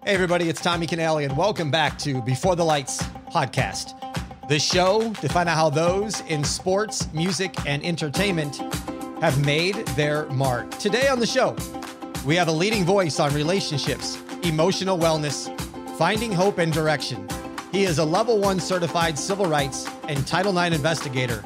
Hey everybody, it's Tommy Canale and welcome back to Before the Lights podcast. This show to find out how those in sports, music, and entertainment have made their mark. Today on the show, we have a leading voice on relationships, emotional wellness, finding hope and direction. He is a level 1 certified civil rights and Title IX investigator,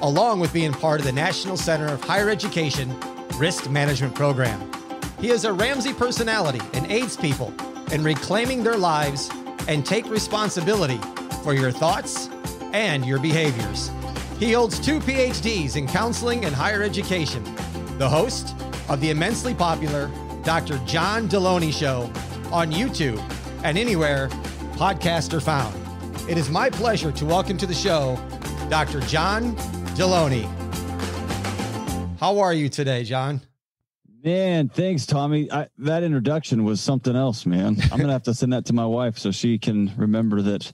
along with being part of the National Center of Higher Education Risk Management Program. He is a Ramsay personality and aids people in reclaiming their lives and take responsibility for your thoughts and your behaviors. He holds 2 PhDs in counseling and higher education, the host of the immensely popular Dr. John Delony Show on YouTube and anywhere podcasts are found. It is my pleasure to welcome to the show, Dr. John Delony. How are you today, John? Man, thanks, Tommy. That introduction was something else, man. I'm going to have to send that to my wife so she can remember that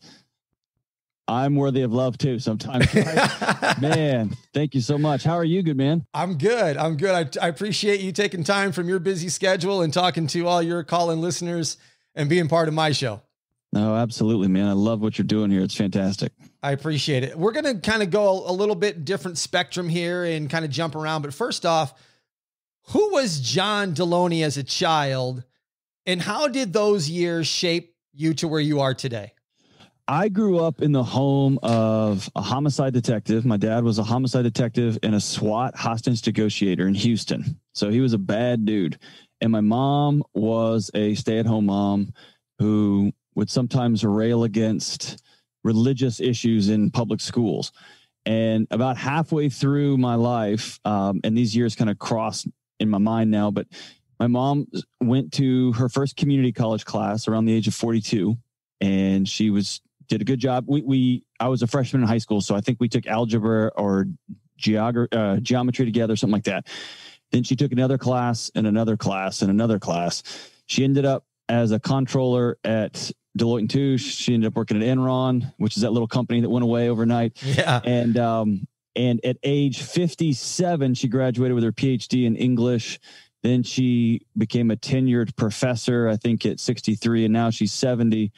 I'm worthy of love too sometimes. Right? Man, thank you so much. How are you, good man? I'm good. I appreciate you taking time from your busy schedule and talking to all your call-in listeners and being part of my show. No, absolutely, man. I love what you're doing here. It's fantastic. I appreciate it. We're going to kind of go a little bit different spectrum here and kind of jump around. But first off, who was John Delony as a child, and how did those years shape you to where you are today? I grew up in the home of a homicide detective. My dad was a homicide detective and a SWAT hostage negotiator in Houston. So he was a bad dude. And my mom was a stay-at-home mom who would sometimes rail against religious issues in public schools. And about halfway through my life, and these years kind of cross in my mind now, but my mom went to her first community college class around the age of 42, and she did a good job. I was a freshman in high school, so I think we took algebra or geometry together, something like that. Then she took another class and another class and another class. She ended up as a controller at Deloitte & Touche. She ended up working at Enron, which is that little company that went away overnight. Yeah. And at age 57, she graduated with her PhD in English. Then she became a tenured professor, I think at 63, and now she's 70.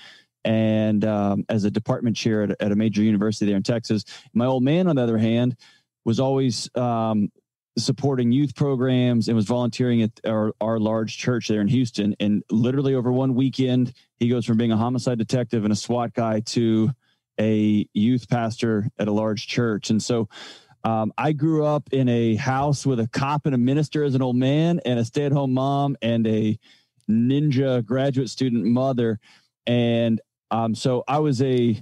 And as a department chair at a major university there in Texas. My old man, on the other hand, was always supporting youth programs and was volunteering at our large church there in Houston. And literally over one weekend, he goes from being a homicide detective and a SWAT guy to a youth pastor at a large church. And so I grew up in a house with a cop and a minister as an old man and a stay-at-home mom and a ninja graduate student mother. And so I was a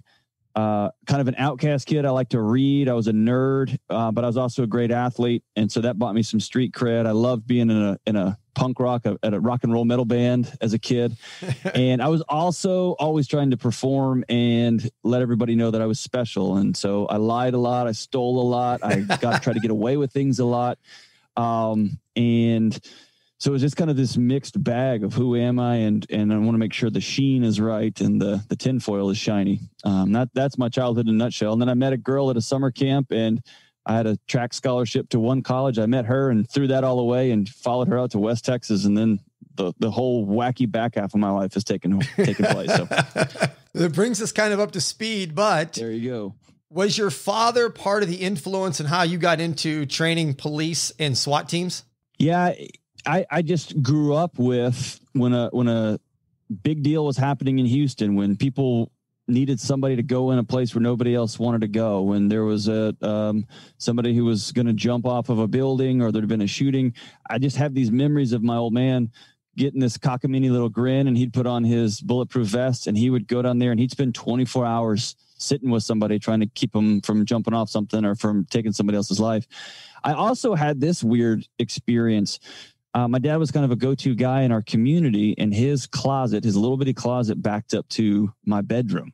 kind of an outcast kid. I like to read. I was a nerd, but I was also a great athlete. And so that bought me some street cred. I loved being in a punk rock, at a rock and roll metal band as a kid. And I was also always trying to perform and let everybody know that I was special. And so I lied a lot. I stole a lot. I got to try to get away with things a lot. And so it was just kind of this mixed bag of who am I, and I want to make sure the sheen is right and the tinfoil is shiny. That's my childhood in a nutshell. And then I met a girl at a summer camp, and I had a track scholarship to one college. I met her and threw that all away and followed her out to West Texas. And then the whole wacky back half of my life has taken place. So it brings us kind of up to speed, but there you go. Was your father part of the influence in how you got into training police and SWAT teams? Yeah. I just grew up with when a big deal was happening in Houston, when people needed somebody to go in a place where nobody else wanted to go, when there was somebody who was going to jump off of a building or there'd been a shooting. I just have these memories of my old man getting this cockamamie little grin, and he'd put on his bulletproof vest and he would go down there and he'd spend 24 hours sitting with somebody trying to keep them from jumping off something or from taking somebody else's life. I also had this weird experience. My dad was kind of a go-to guy in our community, and his closet, his little bitty closet, backed up to my bedroom.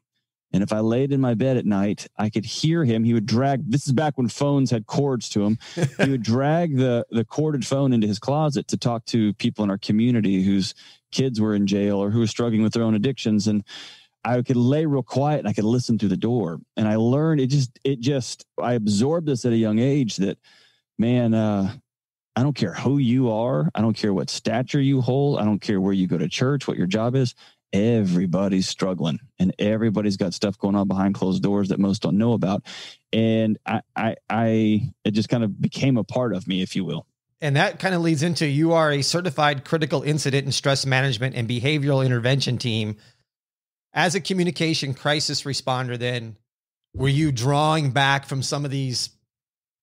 And if I laid in my bed at night, I could hear him. He would drag, this is back when phones had cords to them. He would drag the corded phone into his closet to talk to people in our community whose kids were in jail or who were struggling with their own addictions. And I could lay real quiet and I could listen through the door. And I learned I absorbed this at a young age that, man, I don't care who you are. I don't care what stature you hold. I don't care where you go to church, what your job is. Everybody's struggling, and everybody's got stuff going on behind closed doors that most don't know about. And it just kind of became a part of me, if you will. And that kind of leads into, you are a certified critical incident and stress management and behavioral intervention team. As a communication crisis responder, then, were you drawing back from some of these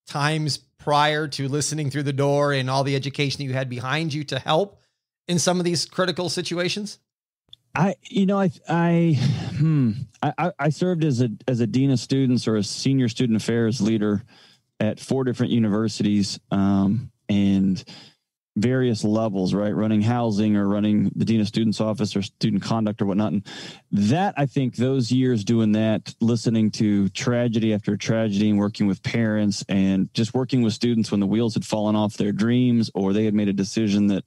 times prior to listening through the door and all the education you had behind you to help in some of these critical situations? I served as a dean of students or a senior student affairs leader at 4 different universities, and various levels, right? Running housing or running the dean of students office or student conduct or whatnot. And that, I think those years doing that, listening to tragedy after tragedy and working with parents and just working with students when the wheels had fallen off their dreams, or they had made a decision that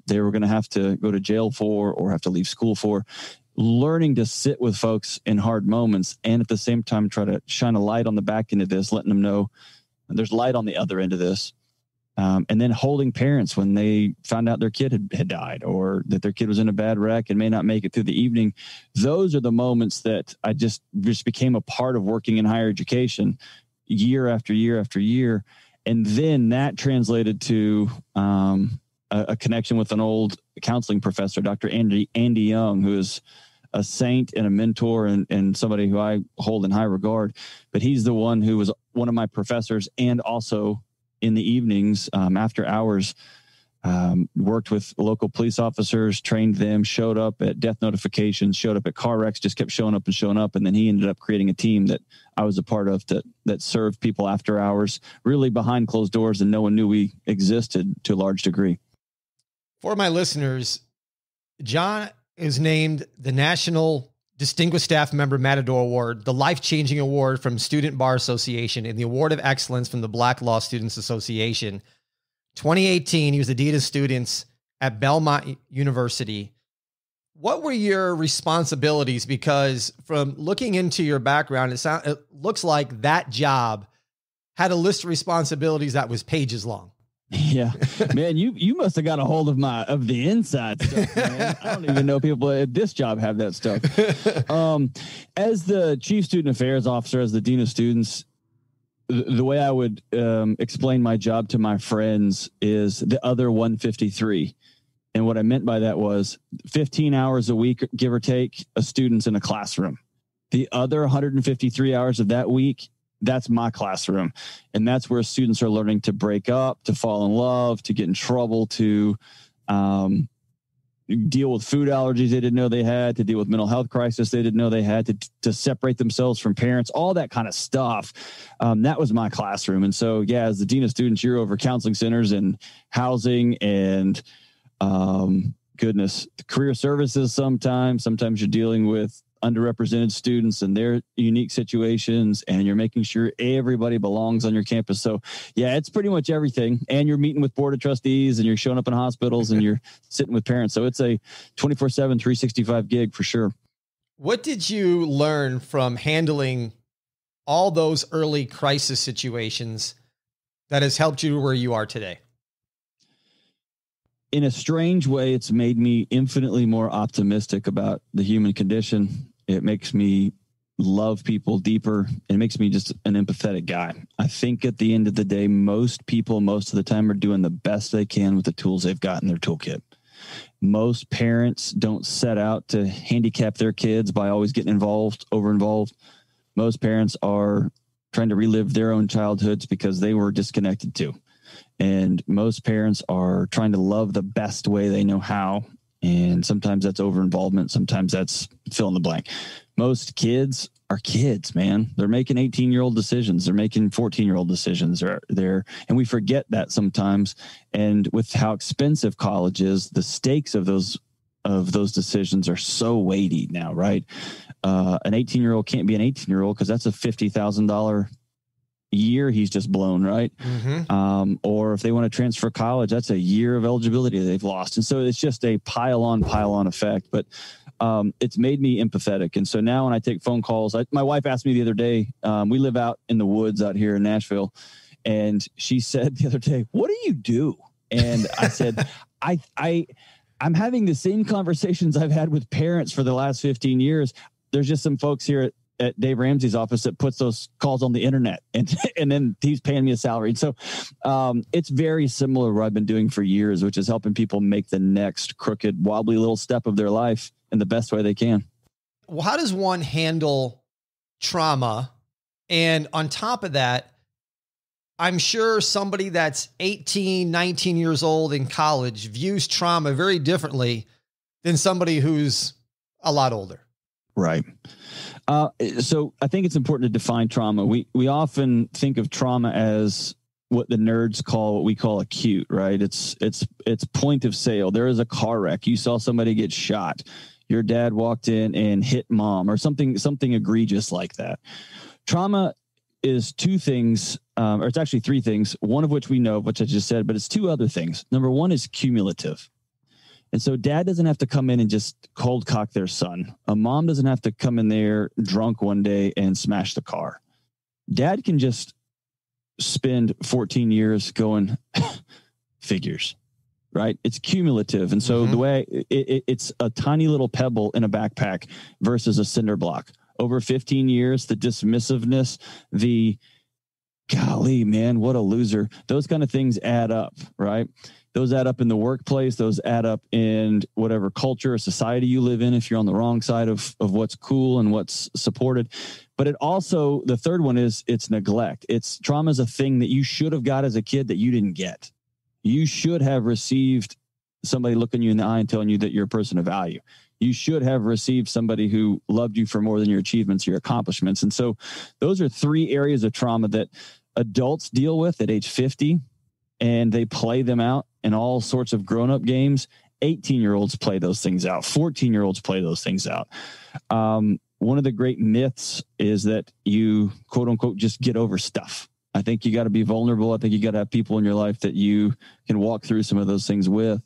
they were going to have to go to jail for or have to leave school for, learning to sit with folks in hard moments and at the same time try to shine a light on the back end of this, letting them know there's light on the other end of this. And then holding parents when they found out their kid had died, or that their kid was in a bad wreck and may not make it through the evening. Those are the moments that I just became a part of working in higher education year after year after year. And then that translated to a connection with an old counseling professor, Dr. Andy Young, who is a saint and a mentor and somebody who I hold in high regard. But he's the one who was one of my professors, and also in the evenings, after hours, worked with local police officers, trained them, showed up at death notifications, showed up at car wrecks, just kept showing up and showing up. And then he ended up creating a team that I was a part of that served people after hours, really behind closed doors, and no one knew we existed to a large degree. For my listeners, John is named the National Distinguished Staff Member Matador Award, the Life-Changing Award from Student Bar Association, and the Award of Excellence from the Black Law Students Association. 2018, he was the Dean of Students at Belmont University. What were your responsibilities? Because from looking into your background, it looks like that job had a list of responsibilities that was pages long. Yeah, man, you must have got a hold of the inside stuff, man. I don't even know people at this job have that stuff. As the chief student affairs officer, as the dean of students, the way I would explain my job to my friends is the other 153. And what I meant by that was 15 hours a week, give or take, a student's in a classroom. The other 153 hours of that week, that's my classroom. And that's where students are learning to break up, to fall in love, to get in trouble, to deal with food allergies they didn't know they had, to deal with mental health crisis they didn't know they had, to separate themselves from parents, all that kind of stuff. That was my classroom. And so, yeah, as the dean of students, you're over counseling centers and housing and career services. Sometimes you're dealing with underrepresented students and their unique situations, and you're making sure everybody belongs on your campus. So yeah, it's pretty much everything. And you're meeting with board of trustees, and you're showing up in hospitals, and you're sitting with parents. So it's a 24/7, 365 gig for sure. What did you learn from handling all those early crisis situations that has helped you where you are today? In a strange way, it's made me infinitely more optimistic about the human condition. It makes me love people deeper. It makes me just an empathetic guy. I think at the end of the day, most people, most of the time, are doing the best they can with the tools they've got in their toolkit. Most parents don't set out to handicap their kids by always getting over-involved. Most parents are trying to relive their own childhoods because they were disconnected too. And most parents are trying to love the best way they know how. And sometimes that's over-involvement. Sometimes that's fill in the blank. Most kids are kids, man. They're making 18-year-old decisions. They're making 14-year-old decisions. And we forget that sometimes. And with how expensive college is, the stakes of those decisions are so weighty now, right? An 18-year-old can't be an 18-year-old because that's a $50,000 year he's just blown, right? Mm-hmm. Or if they want to transfer college, that's a year of eligibility they've lost. And so it's just a pile on effect. But it's made me empathetic. And so now when I take phone calls, my wife asked me the other day, we live out in the woods out here in Nashville, And she said the other day, "What do you do?" And I said, I'm having the same conversations I've had with parents for the last 15 years. There's just some folks here at Dave Ramsey's office that puts those calls on the internet, and then he's paying me a salary. And so it's very similar to what I've been doing for years, which is helping people make the next crooked, wobbly little step of their life in the best way they can. Well, how does one handle trauma? And on top of that, I'm sure somebody that's 18, 19 years old in college views trauma very differently than somebody who's a lot older. Right. So I think it's important to define trauma. We often think of trauma as what the nerds call, what we call acute, right? It's point of sale. There is a car wreck. You saw somebody get shot. Your dad walked in and hit mom, or something egregious like that. Trauma is two things, or it's actually three things, one of which we know, which I just said, but it's two other things. Number one is cumulative. And so dad doesn't have to come in and just cold cock their son. A mom doesn't have to come in there drunk one day and smash the car. Dad can just spend 14 years going figures, right? It's cumulative. And so the way it's a tiny little pebble in a backpack versus a cinder block. Over 15 years, the dismissiveness, the golly, man, what a loser. Those kind of things add up, right? Those add up in the workplace. Those add up in whatever culture or society you live in, if you're on the wrong side of what's cool and what's supported. But it also, the third one is it's neglect. It's trauma is a thing that you should have got as a kid that you didn't get. You should have received somebody looking you in the eye and telling you that you're a person of value. You should have received somebody who loved you for more than your achievements, your accomplishments. And so those are three areas of trauma that adults deal with at age 50, and they play them out in all sorts of grown-up games. 18-year-olds play those things out. 14-year-olds play those things out. One of the great myths is that you, quote unquote, just get over stuff. I think you got to be vulnerable. I think you got to have people in your life that you can walk through some of those things with.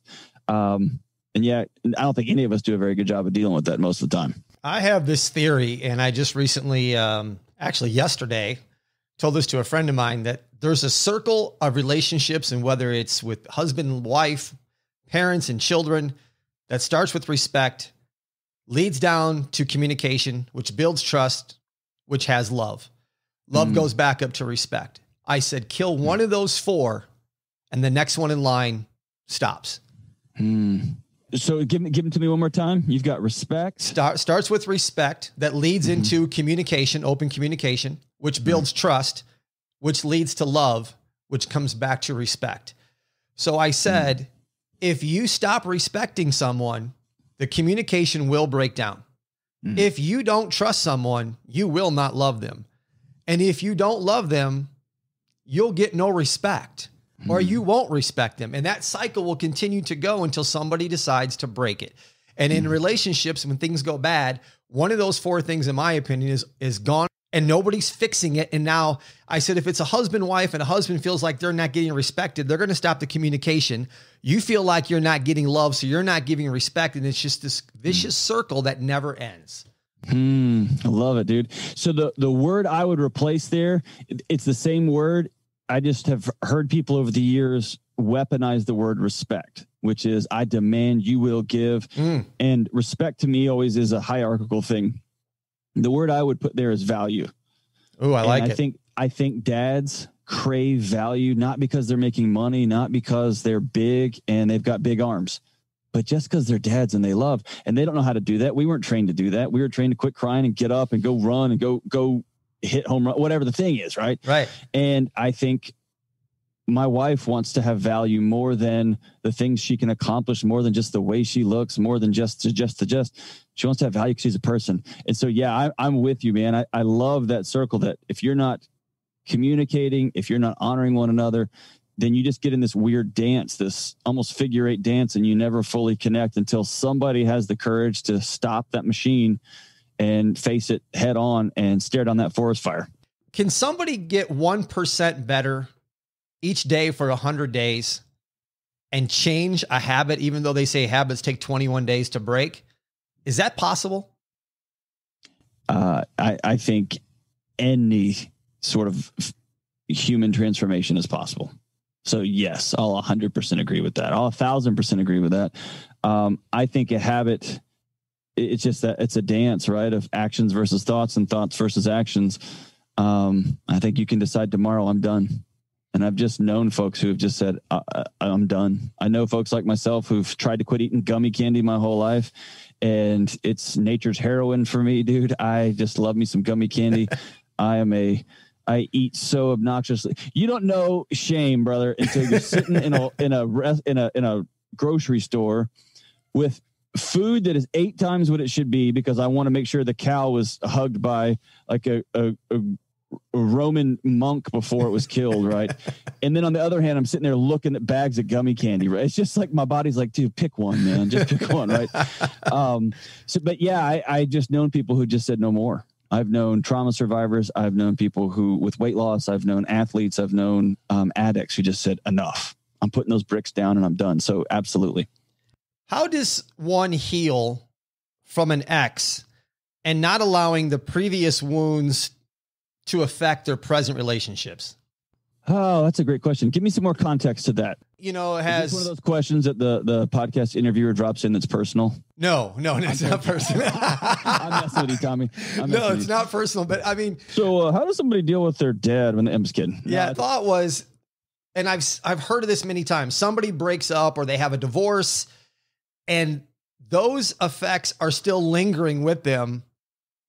And yeah, I don't think any of us do a very good job of dealing with that most of the time. I have this theory, and I just recently, actually yesterday, told this to a friend of mine, that there's a circle of relationships, and whether it's with husband and wife, parents and children, that starts with respect, leads down to communication, which builds trust, which has love. Love goes back up to respect. I said, kill one of those four, and the next one in line stops. So give it to me one more time. You've got respect. Starts with respect, that leads into communication, open communication, which builds trust, which leads to love, which comes back to respect. So I said, if you stop respecting someone, the communication will break down. If you don't trust someone, you will not love them. And if you don't love them, you'll get no respect, or you won't respect them. And that cycle will continue to go until somebody decides to break it. And in relationships, when things go bad, one of those four things, in my opinion, is gone, and nobody's fixing it. And now I said, if it's a husband, wife, and a husband feels like they're not getting respected, they're going to stop the communication. You feel like you're not getting love, so you're not giving respect. And it's just this vicious circle that never ends. I love it, dude. So the word I would replace there, it's the same word. I just have heard people over the years weaponize the word respect, which is I demand, you will give. And respect to me always is a hierarchical thing. The word I would put there is value. Oh, I like it. I think dads crave value, not because they're making money, not because they're big and they've got big arms, but just because they're dads and they love, and they don't know how to do that. We weren't trained to do that. We were trained to quit crying and get up and go run and go hit home run, whatever the thing is. Right. Right. And I think my wife wants to have value more than the things she can accomplish, more than just the way she looks, more than just. She wants to have value because she's a person. And so, yeah, I'm with you, man. I love that circle, that if you're not communicating, if you're not honoring one another, then you just get in this weird dance, this almost figure eight dance, and you never fully connect until somebody has the courage to stop that machine and face it head on and stare down that forest fire. Can somebody get 1% better each day for 100 days and change a habit, even though they say habits take 21 days to break? Is that possible? I think any sort of human transformation is possible. So yes, I'll 100% agree with that. I'll 1,000% agree with that. I think a habit, it's just that it's a dance, right? Of actions versus thoughts and thoughts versus actions. I think you can decide tomorrow, I'm done. And I've just known folks who have just said, I'm done. I know folks like myself who've tried to quit eating gummy candy my whole life, and it's nature's heroin for me, dude. I just love me some gummy candy. I eat so obnoxiously. You don't know shame, brother, until you're sitting in a grocery store with food that is 8 times what it should be, because I want to make sure the cow was hugged by like a Roman monk before it was killed, right? And then on the other hand, I'm sitting there looking at bags of gummy candy, right? It's just like my body's like, dude, pick one, man. Just pick one, right? But yeah, I just known people who just said no more. I've known trauma survivors. I've known people who with weight loss. I've known athletes. I've known addicts who just said enough. I'm putting those bricks down and I'm done. So absolutely. How does one heal from an ex and not allowing the previous wounds to affect their present relationships? Oh, that's a great question. Give me some more context to that. You know, it has one of those questions that the podcast interviewer drops in that's personal. No, it's not personal. I'm messing with you, Tommy. No, it's not personal. But I mean, so how does somebody deal with their dad when I'm just kidding? Yeah, thought was, and I've heard of this many times. Somebody breaks up or they have a divorce, and those effects are still lingering with them.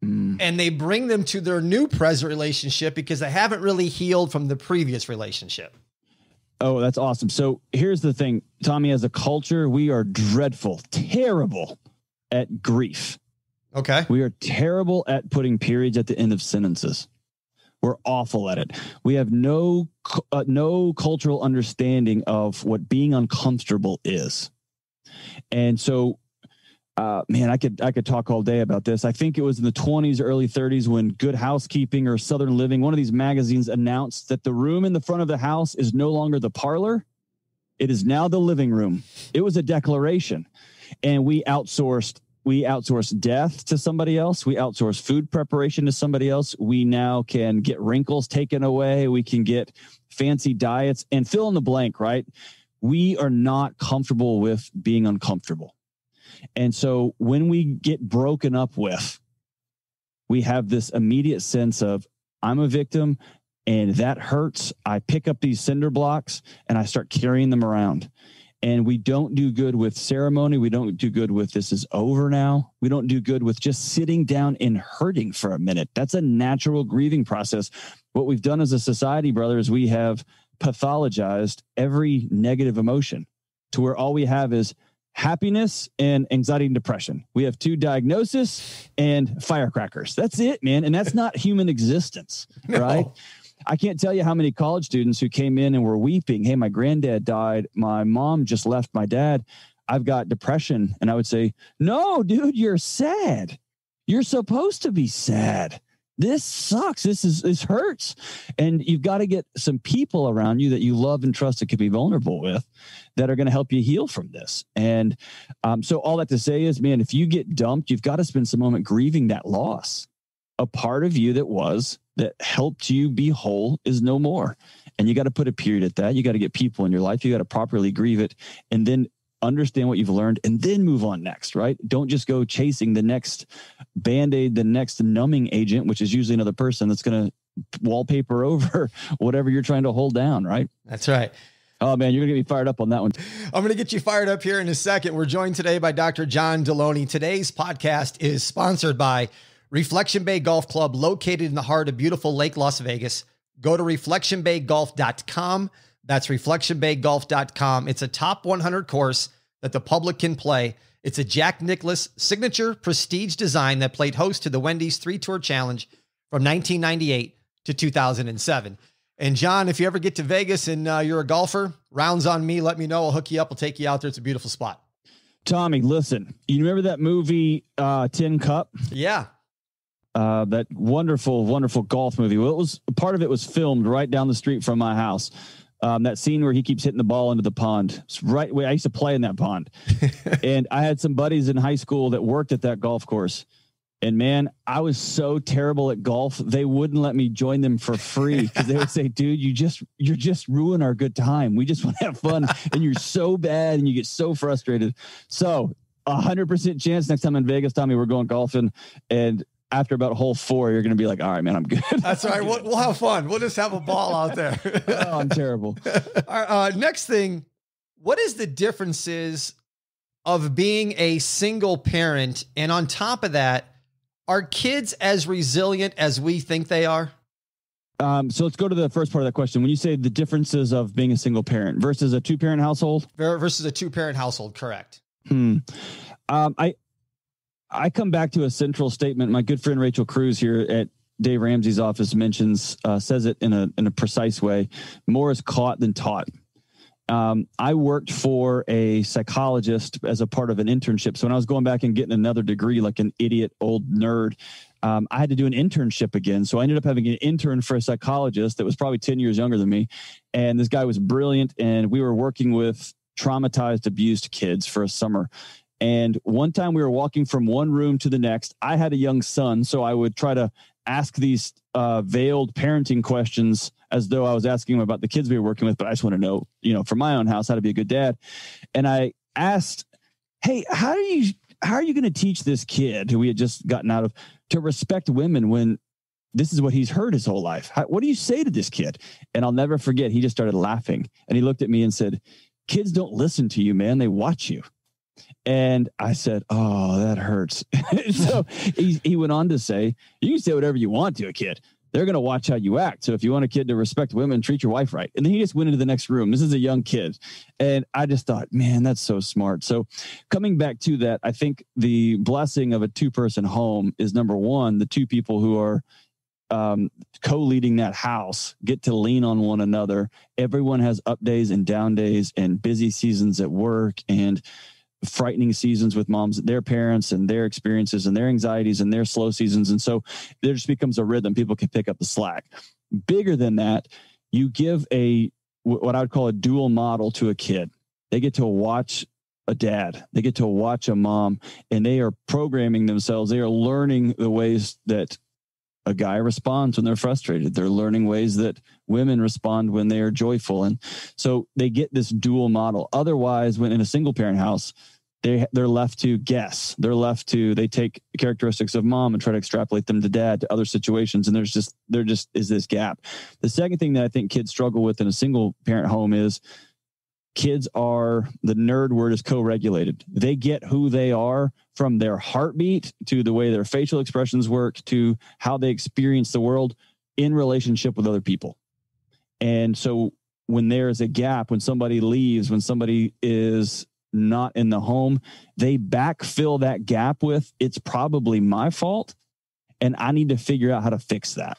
And they bring them to their new present relationship because they haven't really healed from the previous relationship. Oh, that's awesome. So here's the thing, Tommy, as a culture, we are dreadful, terrible at grief. Okay. We are terrible at putting periods at the end of sentences. We're awful at it. We have no cultural understanding of what being uncomfortable is. And so, man, I could talk all day about this. I think it was in the 20s, early 30s when Good Housekeeping or Southern Living, one of these magazines, announced that the room in the front of the house is no longer the parlor. It is now the living room. It was a declaration. And we outsourced death to somebody else. We outsourced food preparation to somebody else. We now can get wrinkles taken away. We can get fancy diets and fill in the blank, right? We are not comfortable with being uncomfortable. And so when we get broken up with, we have this immediate sense of, I'm a victim and that hurts. I pick up these cinder blocks and I start carrying them around. And we don't do good with ceremony. We don't do good with this is over now. We don't do good with just sitting down and hurting for a minute. That's a natural grieving process. What we've done as a society, brother, is we have pathologized every negative emotion to where all we have is happiness and anxiety and depression. We have 2 diagnoses and firecrackers. That's it, man. And that's not human existence, right? No. I can't tell you how many college students who came in and were weeping. Hey, my granddad died. My mom just left my dad. I've got depression. And I would say, no, dude, you're sad. You're supposed to be sad. This sucks. This hurts. And you've got to get some people around you that you love and trust that can be vulnerable with that are going to help you heal from this. And so all that to say is, man, if you get dumped, you've got to spend some moment grieving that loss. A part of you that helped you be whole is no more. And you got to put a period at that. You got to get people in your life. You got to properly grieve it and then understand what you've learned and then move on next, right? Don't just go chasing the next Band-Aid, the next numbing agent, which is usually another person that's going to wallpaper over whatever you're trying to hold down, right? That's right. Oh, man, you're going to get me fired up on that one. I'm going to get you fired up here in a second. We're joined today by Dr. John Delony. Today's podcast is sponsored by Reflection Bay Golf Club, located in the heart of beautiful Lake Las Vegas. Go to reflectionbaygolf.com. That's reflectionbaygolf.com. It's a top 100 course that the public can play. It's a Jack Nicklaus signature prestige design that played host to the Wendy's 3-Tour Challenge from 1998 to 2007. And John, if you ever get to Vegas and you're a golfer, rounds on me, let me know. I'll hook you up. I'll take you out there. It's a beautiful spot. Tommy, listen, you remember that movie, Tin Cup? Yeah. That wonderful, wonderful golf movie. Well, part of it was filmed right down the street from my house. That scene where he keeps hitting the ball into the pond. It's right where I used to play in that pond. And I had some buddies in high school that worked at that golf course. And man, I was so terrible at golf. They wouldn't let me join them for free because they would say, dude, you're just ruining our good time. We just want to have fun. And you're so bad and you get so frustrated. So 100% chance next time in Vegas, Tommy, we're going golfing. And after about hole 4, you're going to be like, all right, man, I'm good. That's all right. We'll have fun. We'll just have a ball out there. Oh, I'm terrible. All right, next thing, what is the differences of being a single parent? And on top of that, are kids as resilient as we think they are? So let's go to the first part of that question. When you say the differences of being a single parent versus a 2-parent household? Versus a 2-parent household, correct. I come back to a central statement. My good friend Rachel Cruz here at Dave Ramsay's office says it in a precise way. More is caught than taught. I worked for a psychologist as a part of an internship. So when I was going back and getting another degree, like an idiot old nerd, I had to do an internship again. So I ended up having an intern for a psychologist that was probably 10 years younger than me. And this guy was brilliant. And we were working with traumatized, abused kids for a summer. And one time we were walking from one room to the next. I had a young son, so I would try to ask these veiled parenting questions as though I was asking him about the kids we were working with, but I just want to know, for my own house, how to be a good dad. And I asked, hey, how are you going to teach this kid who we had just gotten out of to respect women when this is what he's heard his whole life? What do you say to this kid? And I'll never forget, he just started laughing and he looked at me and said, kids don't listen to you, man. They watch you. And I said, oh, that hurts. So he went on to say, you can say whatever you want to a kid. They're going to watch how you act. So if you want a kid to respect women, treat your wife right. And then he just went into the next room. This is a young kid. And I just thought, man, that's so smart. So coming back to that, I think the blessing of a 2-person home is, number one, the 2 people who are co-leading that house get to lean on one another. Everyone has up days and down days and busy seasons at work and frightening seasons with moms, their parents and their experiences and their anxieties and their slow seasons. And so there just becomes a rhythm. People can pick up the slack. Bigger than that, you give what I would call a dual model to a kid. They get to watch a dad, they get to watch a mom, and they are programming themselves. They are learning the ways that a guy responds when they're frustrated. They're learning ways that women respond when they are joyful. And so they get this dual model. Otherwise, when in a single parent house, they're left to guess. They take characteristics of mom and try to extrapolate them to dad, to other situations. And there just is this gap. The second thing that I think kids struggle with in a single parent home is kids the nerd word is co-regulated. They get who they are from their heartbeat to the way their facial expressions work to how they experience the world in relationship with other people. And so when there's a gap, when somebody leaves, when somebody is not in the home, they backfill that gap with, it's probably my fault, and I need to figure out how to fix that.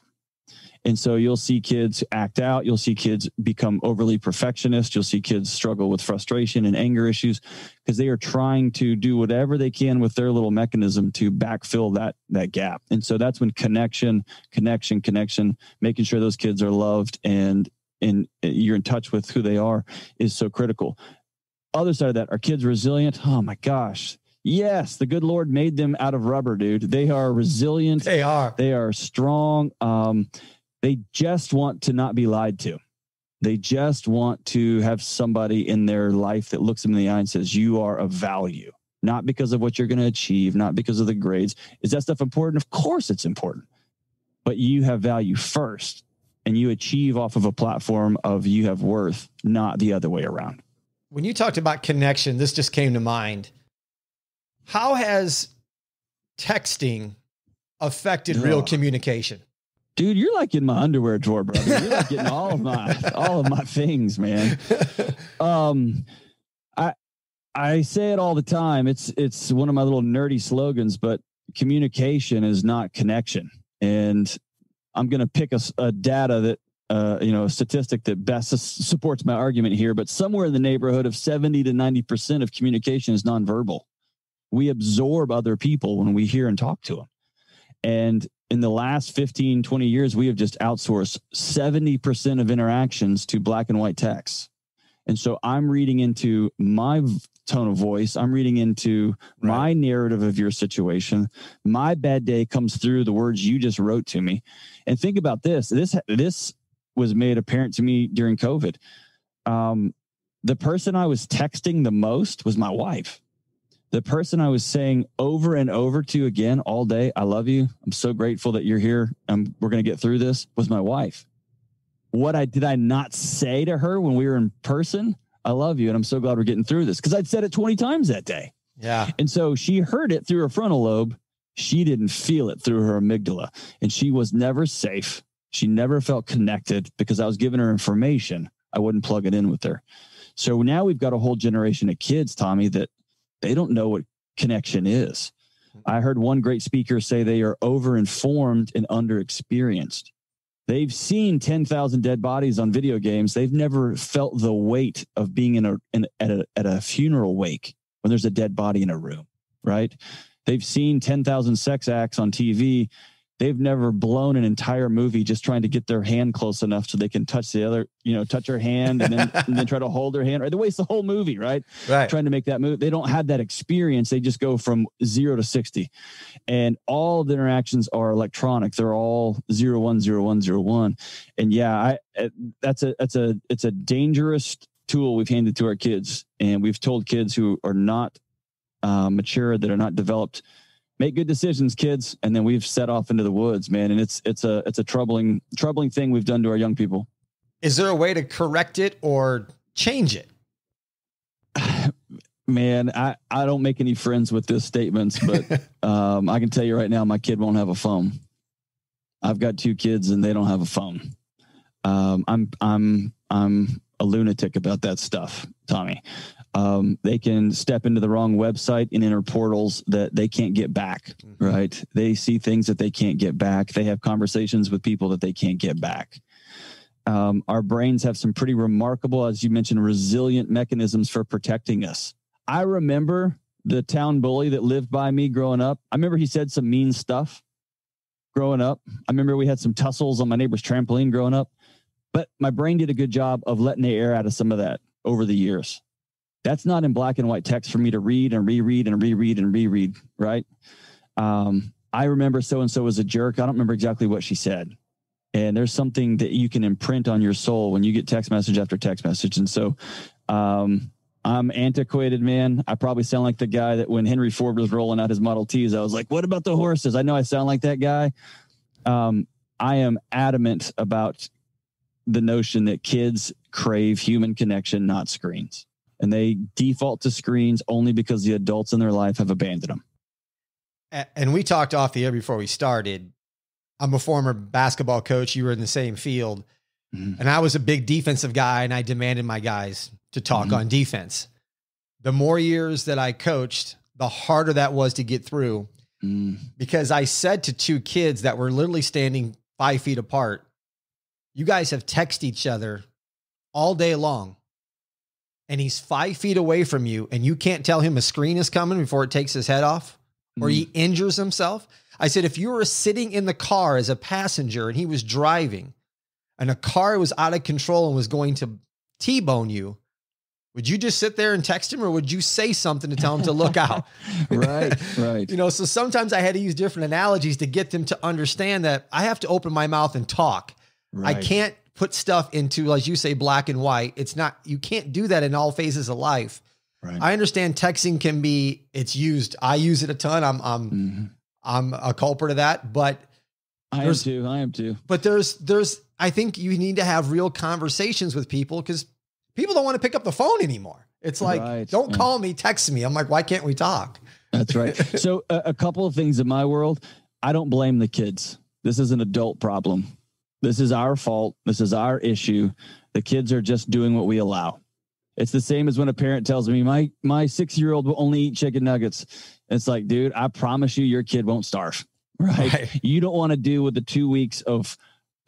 And so you'll see kids act out. You'll see kids become overly perfectionist. You'll see kids struggle with frustration and anger issues because they are trying to do whatever they can with their little mechanism to backfill that gap. And so that's when connection, making sure those kids are loved and you're in touch with who they are is so critical. Other side of that, are kids resilient? Oh my gosh. Yes, the good Lord made them out of rubber, dude. They are resilient. They are strong. They just want to not be lied to. They just want to have somebody in their life that looks them in the eye and says, you are of value, not because of what you're going to achieve, not because of the grades. Is that stuff important? Of course it's important, but you have value first and you achieve off of a platform of you have worth, not the other way around. When you talked about connection, this just came to mind. How has texting affected real communication? Dude, you're like in my underwear drawer, brother. You're like getting all of my things, man. I say it all the time. It's one of my little nerdy slogans, but communication is not connection. And I'm going to pick a data that, a statistic that best supports my argument here, but somewhere in the neighborhood of 70 to 90% of communication is nonverbal. We absorb other people when we hear and talk to them. And in the last 15, 20 years, we have just outsourced 70% of interactions to black and white text. And so I'm reading into my tone of voice. I'm reading into my narrative of your situation. My bad day comes through the words you just wrote to me. And think about this. This was made apparent to me during COVID. The person I was texting the most was my wife. The person I was saying over and over to again all day, I love you. I'm so grateful that you're here. We're going to get through this, was my wife. Did I not say to her when we were in person? I love you. And I'm so glad we're getting through this, because I'd said it 20 times that day. Yeah. And so she heard it through her frontal lobe. She didn't feel it through her amygdala, and she was never safe. She never felt connected because I was giving her information. I wouldn't plug it in with her. So now we've got a whole generation of kids, Tommy, that they don't know what connection is. I heard one great speaker say they are over-informed and under-experienced. They've seen 10,000 dead bodies on video games. They've never felt the weight of being at a funeral wake when there's a dead body in a room, right? They've seen 10,000 sex acts on TV. They've never blown an entire movie just trying to get their hand close enough so they can touch the other, touch her hand and then try to hold her hand. Right? They waste the whole movie, right? Trying to make that move. They don't have that experience. They just go from 0 to 60. And all of the interactions are electronic. They're all 0, 1, 0, 1, 0, 1. And yeah, it's a dangerous tool we've handed to our kids. And we've told kids who are not mature, that are not developed, make good decisions, kids. And then we've set off into the woods, man. And it's a troubling thing we've done to our young people. Is there a way to correct it or change it? Man, I don't make any friends with these statements, but I can tell you right now, my kid won't have a phone. I've got 2 kids and they don't have a phone. I'm a lunatic about that stuff, Tommy. They can step into the wrong website and enter portals that they can't get back, right? They see things that they can't get back. They have conversations with people that they can't get back. Our brains have some pretty remarkable, as you mentioned, resilient mechanisms for protecting us. I remember the town bully that lived by me growing up. I remember he said some mean stuff growing up. I remember we had some tussles on my neighbor's trampoline growing up, but my brain did a good job of letting the air out of some of that over the years. That's not in black and white text for me to read and reread and reread and reread, right? I remember so-and-so was a jerk. I don't remember exactly what she said. And there's something that you can imprint on your soul when you get text message after text message. And so I'm antiquated, man. I probably sound like the guy that when Henry Ford was rolling out his Model Ts, I was like, what about the horses? I know I sound like that guy. I am adamant about the notion that kids crave human connection, not screens. And they default to screens only because the adults in their life have abandoned them. And we talked off the air before we started. I'm a former basketball coach. You were in the same field. And I was a big defensive guy, and I demanded my guys to talk on defense. The more years that I coached, the harder that was to get through because I said to 2 kids that were literally standing 5 feet apart, you guys have texted each other all day long. And he's 5 feet away from you, and you can't tell him a screen is coming before it takes his head off or he injures himself. I said, if you were sitting in the car as a passenger and he was driving and a car was out of control and was going to T-bone you, would you just sit there and text him, or would you say something to tell him to look out? Right. So sometimes I had to use different analogies to get them to understand that I have to open my mouth and talk. Right. I can't put stuff into, as you say, black and white. It's not, you can't do that in all phases of life. Right. I understand texting can be, it's used. I use it a ton. I'm a culprit of that, but I am too. But I think you need to have real conversations with people because people don't want to pick up the phone anymore. It's like, don't call me, text me. I'm like, why can't we talk? That's right. So a couple of things in my world, I don't blame the kids. This is an adult problem. This is our fault. This is our issue. The kids are just doing what we allow. It's the same as when a parent tells me my 6-year-old will only eat chicken nuggets. It's like, dude, I promise you your kid won't starve, right? You don't want to deal with the 2 weeks of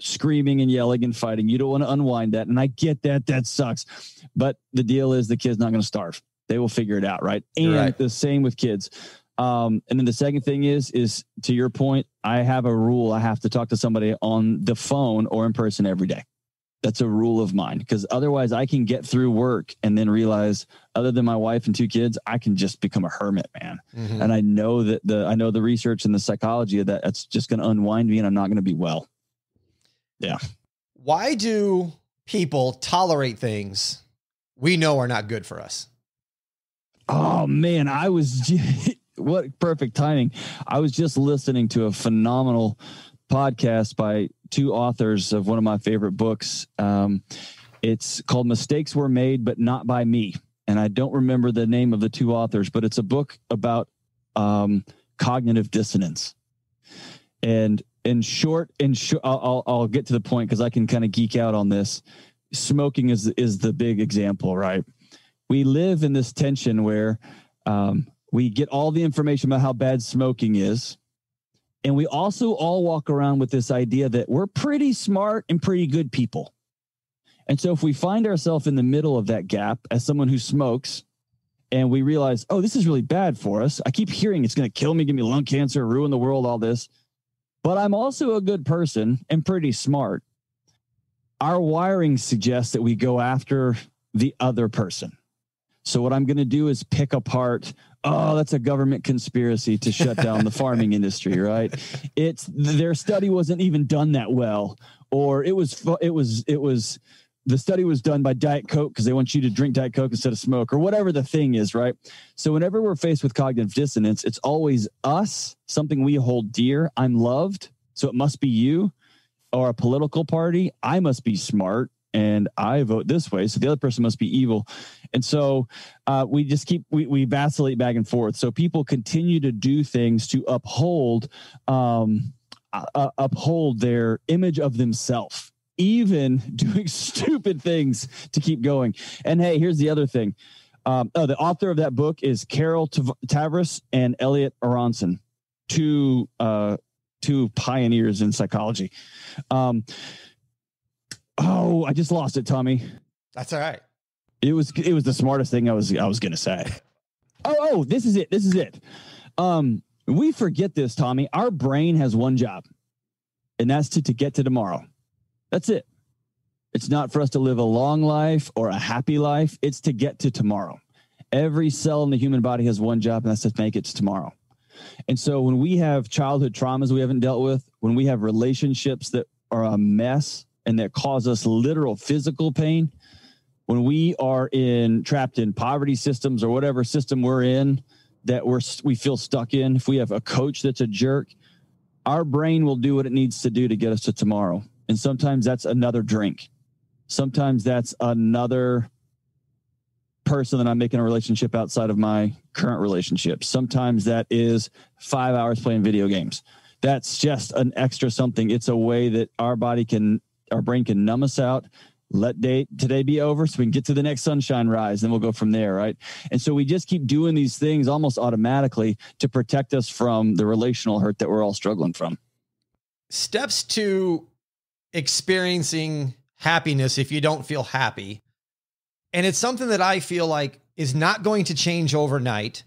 screaming and yelling and fighting. You don't want to unwind that. And I get that. That sucks. But the deal is the kid's not going to starve. They will figure it out, right? And the same with kids. And then the second thing is to your point, I have a rule. I have to talk to somebody on the phone or in person every day. That's a rule of mine, because otherwise I can get through work and then realize, other than my wife and 2 kids, I can just become a hermit, man. Mm-hmm. And I know that the research and the psychology of that, that's just going to unwind me and I'm not going to be well. Yeah. Why do people tolerate things we know are not good for us? Oh man, what perfect timing. I was just listening to a phenomenal podcast by 2 authors of one of my favorite books. It's called Mistakes Were Made, but Not by Me. And I don't remember the name of the 2 authors, but it's a book about cognitive dissonance. And in short, I'll get to the point because I can kind of geek out on this. Smoking is the big example, right? We live in this tension where we get all the information about how bad smoking is. And we also all walk around with this idea that we're pretty smart and pretty good people. And so if we find ourselves in the middle of that gap as someone who smokes, and we realize, oh, this is really bad for us. I keep hearing it's going to kill me, give me lung cancer, ruin the world, all this. But I'm also a good person and pretty smart. Our wiring suggests that we go after the other person. So what I'm going to do is pick apart, oh, that's a government conspiracy to shut down the farming industry, right? Their study wasn't even done that well, or the study was done by Diet Coke because they want you to drink Diet Coke instead of smoke, or whatever the thing is, right? So whenever we're faced with cognitive dissonance, it's always us, something we hold dear. I'm loved, so it must be you. Or a political party, I must be smart and I vote this way, so the other person must be evil. And so we just we vacillate back and forth. So people continue to do things to uphold their image of themselves, even doing stupid things to keep going. And hey, here's the other thing. The author of that book is Carol Tavris and Elliot Aronson, two pioneers in psychology. I just lost it, Tommy. That's all right. It was the smartest thing I was going to say. Oh, this is it. We forget this, Tommy. Our brain has one job, and that's to get to tomorrow. That's it. It's not for us to live a long life or a happy life. It's to get to tomorrow. Every cell in the human body has one job, and that's to make it to tomorrow. And so when we have childhood traumas we haven't dealt with, when we have relationships that are a mess and that cause us literal physical pain, when we are trapped in poverty systems or whatever system we're in that we feel stuck in, if we have a coach that's a jerk, our brain will do what it needs to do to get us to tomorrow. And sometimes that's another drink. Sometimes that's another person that I'm making a relationship outside of my current relationship. Sometimes that is 5 hours playing video games. That's just an extra something. It's a way that our brain can numb us out, let today be over so we can get to the next sunshine rise. Then we'll go from there, right? And so we just keep doing these things almost automatically to protect us from the relational hurt that we're all struggling from. Steps to experiencing happiness if you don't feel happy. And it's something that I feel like is not going to change overnight.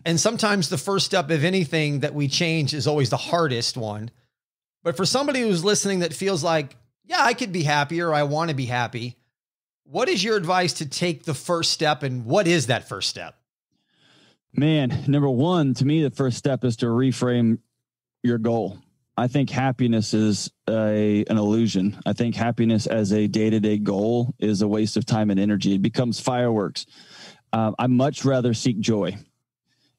And sometimes the first step of anything that we change is always the hardest one. But for somebody who's listening that feels like, yeah, I could be happy or I want to be happy, what is your advice to take the first step, and what is that first step? Man, number one, to me, the first step is to reframe your goal. I think happiness is an illusion. I think happiness as a day-to-day goal is a waste of time and energy. It becomes fireworks. I much rather seek joy.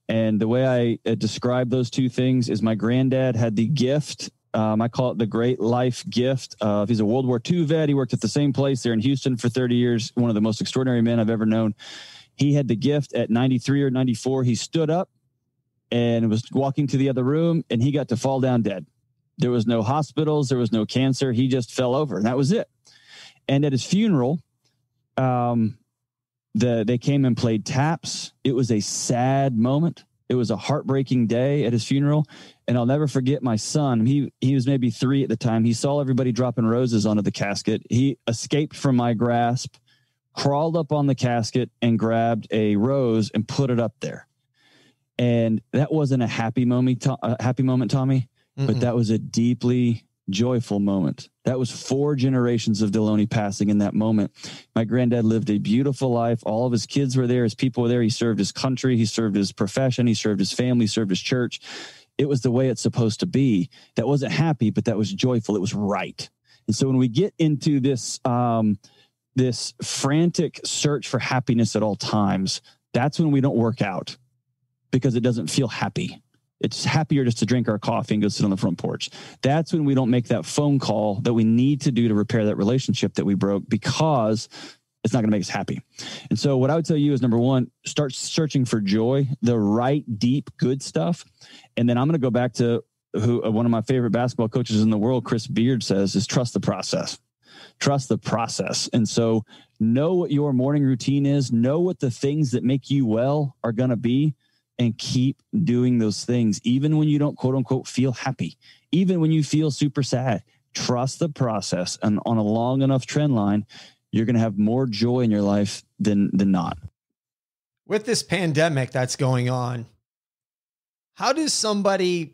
And the way I describe those two things is my granddad had the gift. I call it the great life gift. He's a World War II vet. He worked at the same place there in Houston for 30 years. One of the most extraordinary men I've ever known. He had the gift at 93 or 94. He stood up and was walking to the other room, and he got to fall down dead. There was no hospitals. There was no cancer. He just fell over, and that was it. And at his funeral, they came and played taps. It was a sad moment. It was a heartbreaking day at his funeral. And I'll never forget my son. He was maybe 3 at the time. He saw everybody dropping roses onto the casket. He escaped from my grasp, crawled up on the casket, and grabbed a rose and put it up there. And that wasn't a happy moment, Tommy, but that was a deeply joyful moment. That was 4 generations of Delony passing in that moment. My granddad lived a beautiful life. All of his kids were there. His people were there. He served his country. He served his profession. He served his family, served his church. It was the way it's supposed to be. That wasn't happy, but that was joyful. It was right. And so when we get into this, this frantic search for happiness at all times, that's when we don't work out because it doesn't feel happy. It's happier just to drink our coffee and go sit on the front porch. That's when we don't make that phone call that we need to do to repair that relationship that we broke, because it's not going to make us happy. And so what I would tell you is, number one, start searching for joy, the right, deep, good stuff. And then I'm going to go back to who one of my favorite basketball coaches in the world, Chris Beard, says is trust the process. Trust the process. And so know what your morning routine is, know what the things that make you well are going to be, and keep doing those things, even when you don't, quote unquote, feel happy, even when you feel super sad. Trust the process. And on a long enough trend line, you're going to have more joy in your life than not. With this pandemic that's going on, how does somebody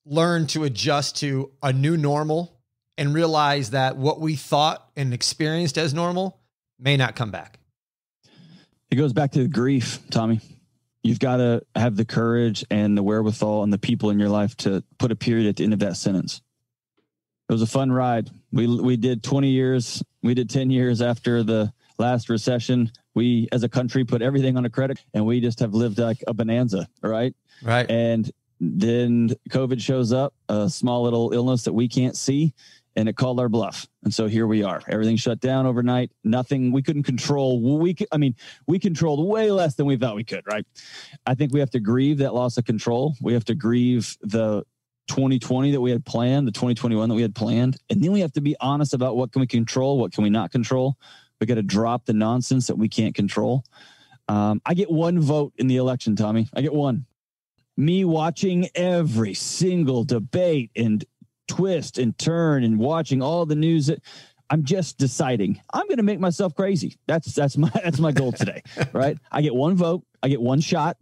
learn to adjust to a new normal and realize that what we thought and experienced as normal may not come back? It goes back to grief, Tommy. You've got to have the courage and the wherewithal and the people in your life to put a period at the end of that sentence. It was a fun ride. We did 20 years. We did 10 years after the last recession. We, as a country, put everything on a credit, and we just have lived like a bonanza, right? Right. And then COVID shows up, a small little illness that we can't see, and it called our bluff. And so here we are. Everything shut down overnight. Nothing we couldn't control. We controlled way less than we thought we could, right? I think we have to grieve that loss of control. We have to grieve the 2020 that we had planned, the 2021 that we had planned. And then we have to be honest about what can we control, what can we not control. We got to drop the nonsense that we can't control. I get 1 vote in the election, Tommy. I get 1. Me watching every single debate and twist and turn and watching all the news, I'm just deciding I'm going to make myself crazy. That's my goal today, right? I get 1 vote, I get 1 shot,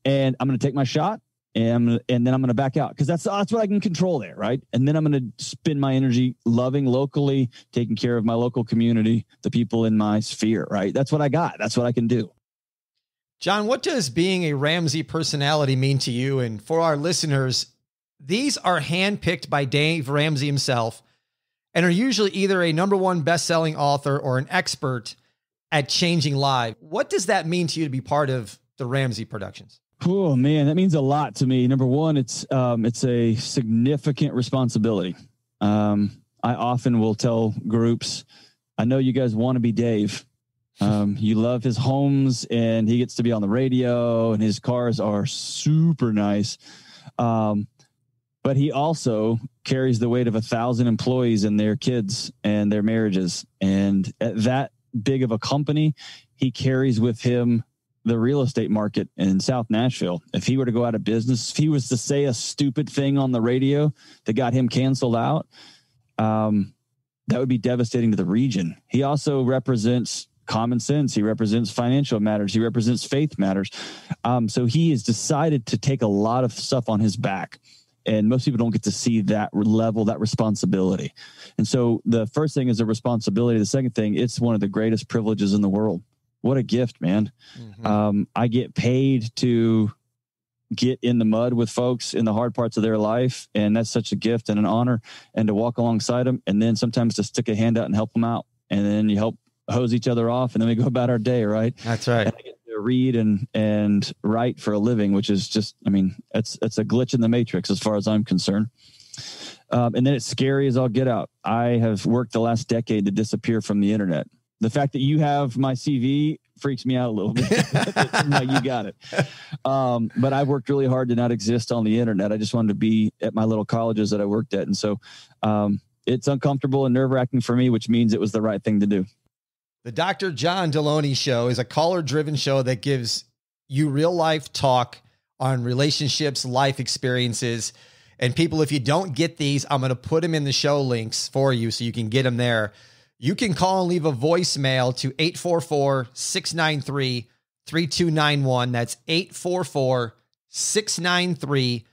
and I'm going to take my shot, and then I'm going to back out, because that's what I can control there, right? And then I'm going to spend my energy loving locally, taking care of my local community, the people in my sphere, right? That's what I got. That's what I can do. John, what does being a Ramsay personality mean to you? And for our listeners, these are handpicked by Dave Ramsay himself and are usually either a #1 best-selling author or an expert at changing lives. What does that mean to you to be part of the Ramsay Productions? Oh man, that means a lot to me. Number one, it's a significant responsibility. I often will tell groups, I know you guys want to be Dave. You love his homes, and he gets to be on the radio, and his cars are super nice. But he also carries the weight of 1,000 employees and their kids and their marriages. And at that big of a company, he carries with him the real estate market in South Nashville. If he were to go out of business, if he was to say a stupid thing on the radio that got him canceled out, that would be devastating to the region. He also represents common sense. He represents financial matters. He represents faith matters. So he has decided to take a lot of stuff on his back. And most people don't get to see that level, that responsibility. And so the first thing is a responsibility. The second thing, it's one of the greatest privileges in the world. What a gift, man. Mm-hmm. I get paid to get in the mud with folks in the hard parts of their life. And that's such a gift and an honor, and to walk alongside them. And then sometimes to stick a hand out and help them out. And then you help hose each other off, and then we go about our day. Right. That's right. And I get to read and write for a living, which is just, it's a glitch in the matrix as far as I'm concerned. And then it's scary as all get out. I have worked the last decade to disappear from the internet. The fact that you have my CV freaks me out a little bit. No, you got it. But I've worked really hard to not exist on the internet. I just wanted to be at my little colleges that I worked at. And so it's uncomfortable and nerve-wracking for me, which means it was the right thing to do. The Dr. John Delony Show is a caller-driven show that gives you real-life talk on relationships, life experiences. And people, if you don't get these, I'm going to put them in the show links for you so you can get them there. You can call and leave a voicemail to 844-693-3291. That's 844-693-3291.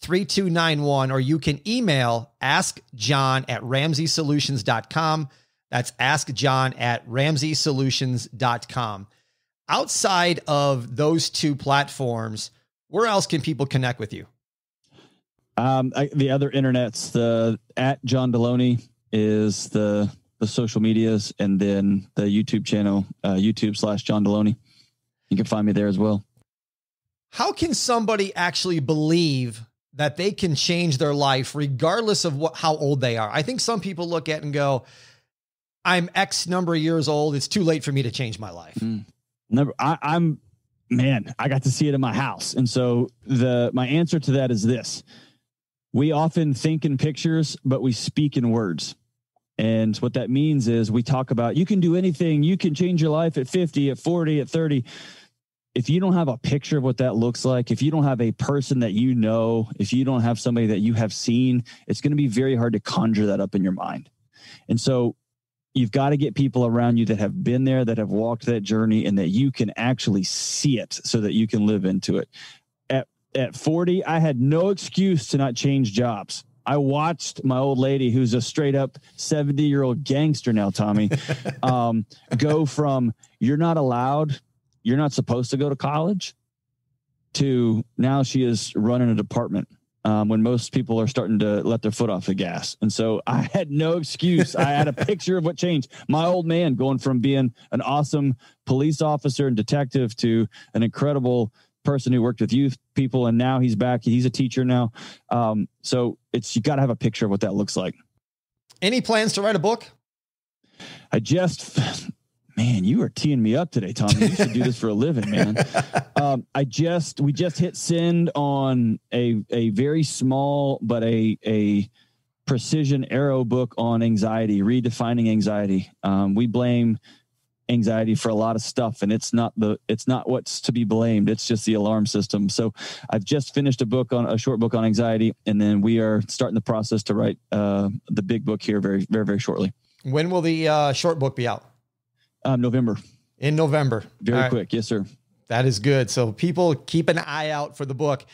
888-3291, or you can email askjohn@ramsaysolutions.com. That's askjohn@ramsaysolutions.com. Outside of those two platforms, where else can people connect with you? The other internets, at John Delony is the social medias, and then the YouTube channel, YouTube/John Delony. You can find me there as well. How can somebody actually believe that they can change their life regardless of how old they are? I think some people look at it and go, I'm X number of years old. It's too late for me to change my life. I got to see it in my house. And so my answer to that is this: we often think in pictures, but we speak in words. And what that means is we talk about, you can do anything. You can change your life at 50, at 40, at 30. If you don't have a picture of what that looks like, if you don't have a person that you know, if you don't have somebody that you have seen, it's going to be very hard to conjure that up in your mind. And so you've got to get people around you that have been there, that have walked that journey, and that you can actually see it so that you can live into it. At 40, I had no excuse to not change jobs. I watched my old lady, who's a straight up 70-year-old gangster now, Tommy, go from you're not allowed, you're not supposed to go to college, to now she is running a department. When most people are starting to let their foot off the gas. And so I had no excuse. I had a picture of what changed. My old man going from being an awesome police officer and detective to an incredible person who worked with youth people. And now he's back. He's a teacher now. So you got to have a picture of what that looks like. Any plans to write a book? Man, you are teeing me up today, Tommy. You should do this for a living, man. We just hit send on a very small, but a precision arrow book on anxiety, redefining anxiety. We blame anxiety for a lot of stuff, and it's not what's to be blamed. It's just the alarm system. So I've just finished a short book on anxiety, and then we are starting the process to write the big book here very, very, very shortly. When will the short book be out? November. In November. Very quick. Yes, sir. That is good. So people keep an eye out for the book.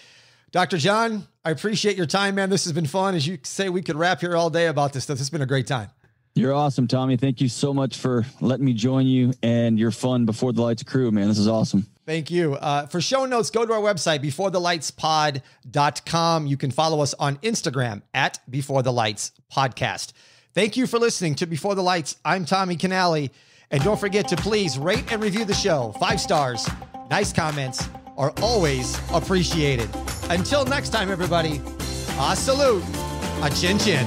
Dr. John, I appreciate your time, man. This has been fun. As you say, we could rap here all day about this stuff. It's been a great time. You're awesome, Tommy. Thank you so much for letting me join you and your fun Before the Lights crew, man. This is awesome. Thank you. For show notes, go to our website, beforethelightspod.com. You can follow us on Instagram at Before the Lights Podcast. Thank you for listening to Before the Lights. I'm Tommy Canale. And don't forget to please rate and review the show. 5 stars. Nice comments are always appreciated. Until next time, everybody, a salute, a chin chin.